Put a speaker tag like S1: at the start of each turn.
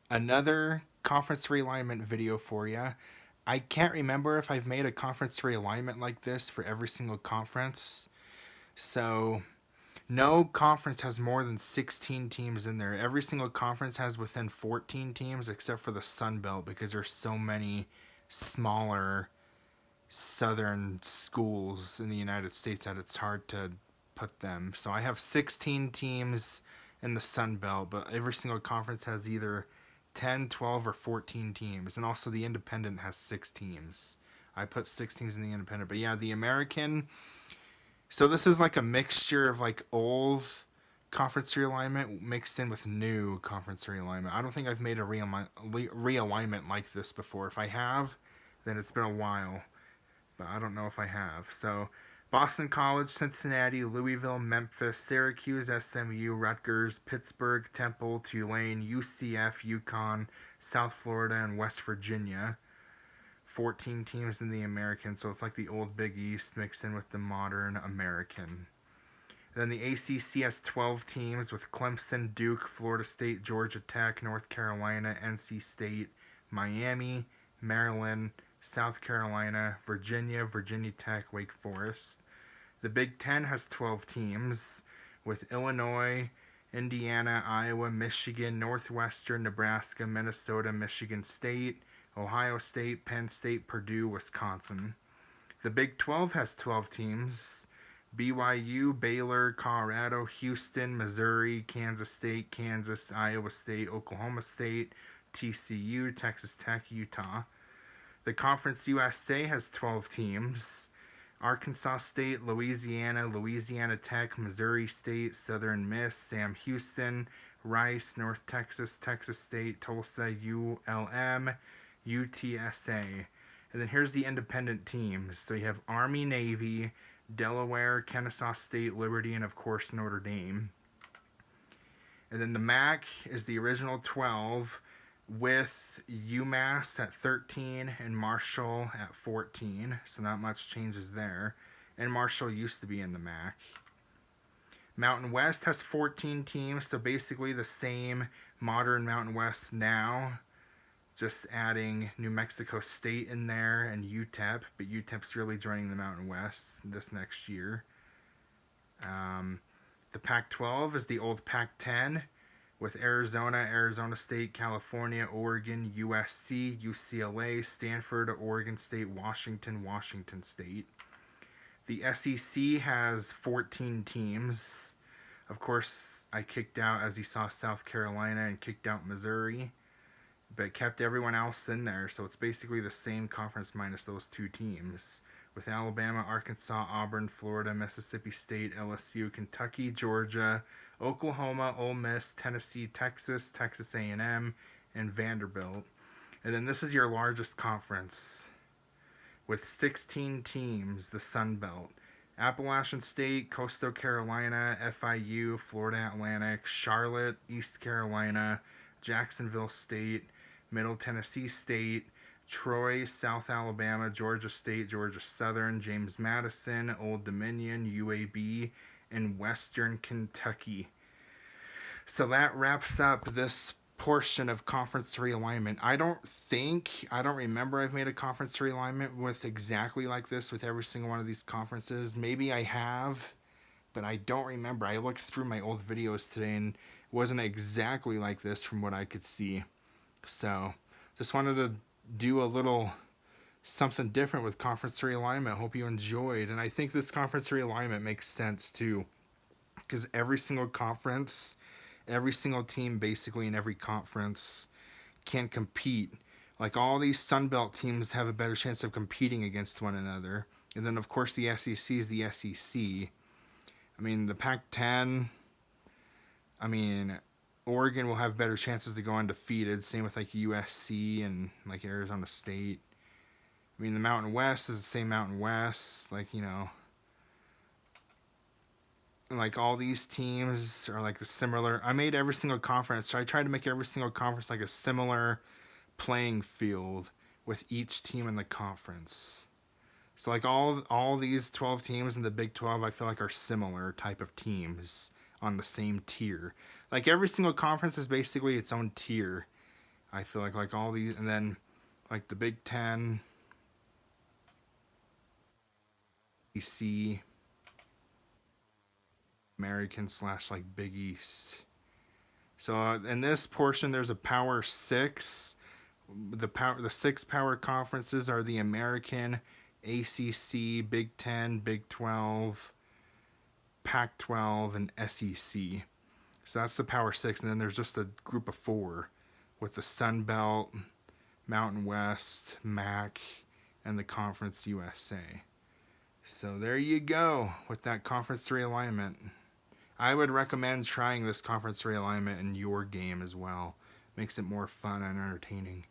S1: Another conference realignment video for you. I can't remember if I've made a conference realignment like this for every single conference. So, no conference has more than 16 teams in there. Every single conference has within 14 teams except for the Sun Belt because there's so many smaller southern schools in the United States that it's hard to put them. So I have 16 teams in the Sun Belt, but every single conference has either 10, 12, or 14 teams. And also the Independent has 6 teams. I put 6 teams in the Independent. But yeah, the American. So this is like a mixture of like old conference realignment mixed in with new conference realignment. I don't think I've made a realignment like this before. If I have, then it's been a while, but I don't know if I have. So, Boston College, Cincinnati, Louisville, Memphis, Syracuse, SMU, Rutgers, Pittsburgh, Temple, Tulane, UCF, UConn, South Florida, and West Virginia. 14 teams in the American, so it's like the old Big East mixed in with the modern American. Then the ACC has 12 teams with Clemson, Duke, Florida State, Georgia Tech, North Carolina, NC State, Miami, Maryland, South Carolina, Virginia, Virginia Tech, Wake Forest. The Big Ten has 12 teams with Illinois, Indiana, Iowa, Michigan, Northwestern, Nebraska, Minnesota, Michigan State, Ohio State, Penn State, Purdue, Wisconsin. The Big 12 has 12 teams. BYU, Baylor, Colorado, Houston, Missouri, Kansas State, Kansas, Iowa State, Oklahoma State, TCU, Texas Tech, Utah. The Conference USA has 12 teams. Arkansas State, Louisiana, Louisiana Tech, Missouri State, Southern Miss, Sam Houston, Rice, North Texas, Texas State, Tulsa, ULM, UTSA. And then here's the independent teams. So you have Army, Navy, Delaware, Kennesaw State, Liberty, and of course Notre Dame. And then the MAC is the original 12 with UMass at 13 and Marshall at 14. So not much changes there. And Marshall used to be in the MAC. Mountain West has 14 teams, so basically the same modern Mountain West now. Just adding New Mexico State in there and UTEP, but UTEP's really joining the Mountain West this next year. The Pac 12 is the old Pac 10 with Arizona, Arizona State, California, Oregon, USC, UCLA, Stanford, Oregon State, Washington, Washington State. The SEC has 14 teams. Of course, I kicked out, as you saw, South Carolina and kicked out Missouri, but kept everyone else in there. So it's basically the same conference minus those 2 teams. With Alabama, Arkansas, Auburn, Florida, Mississippi State, LSU, Kentucky, Georgia, Oklahoma, Ole Miss, Tennessee, Texas, Texas A&M, and Vanderbilt. And then this is your largest conference with 16 teams, the Sun Belt. Appalachian State, Coastal Carolina, FIU, Florida Atlantic, Charlotte, East Carolina, Jacksonville State, Middle Tennessee State, Troy, South Alabama, Georgia State, Georgia Southern, James Madison, Old Dominion, UAB, and Western Kentucky. So that wraps up this portion of conference realignment. I don't remember I've made a conference realignment with exactly like this with every single one of these conferences. Maybe I have, but I don't remember. I looked through my old videos today and it wasn't exactly like this from what I could see. So just wanted to do a little something different with conference realignment. Hope you enjoyed. And I think this conference realignment makes sense too, because every single conference, every single team basically in every conference can compete. Like all these Sunbelt teams have a better chance of competing against one another. And then of course the SEC is the SEC. I mean the Pac-10, I mean Oregon will have better chances to go undefeated. Same with like USC and like Arizona State. I mean the Mountain West is the same Mountain West. Like, you know, like all these teams are like the similar. I made every single conference, so I tried to make every single conference like a similar playing field with each team in the conference. So like all these 12 teams in the Big 12, I feel like are similar type of teams on the same tier. Like every single conference is basically its own tier, I feel like all these, and then like the Big Ten, EC, American slash like Big East. So in this portion, there's a Power Six. The six power conferences are the American, ACC, Big Ten, Big 12, Pac 12, and SEC. So that's the Power Six, and then there's just a group of four with the Sun Belt, Mountain West, MAC, and the Conference USA. So there you go with that conference realignment. I would recommend trying this conference realignment in your game as well. Makes it more fun and entertaining.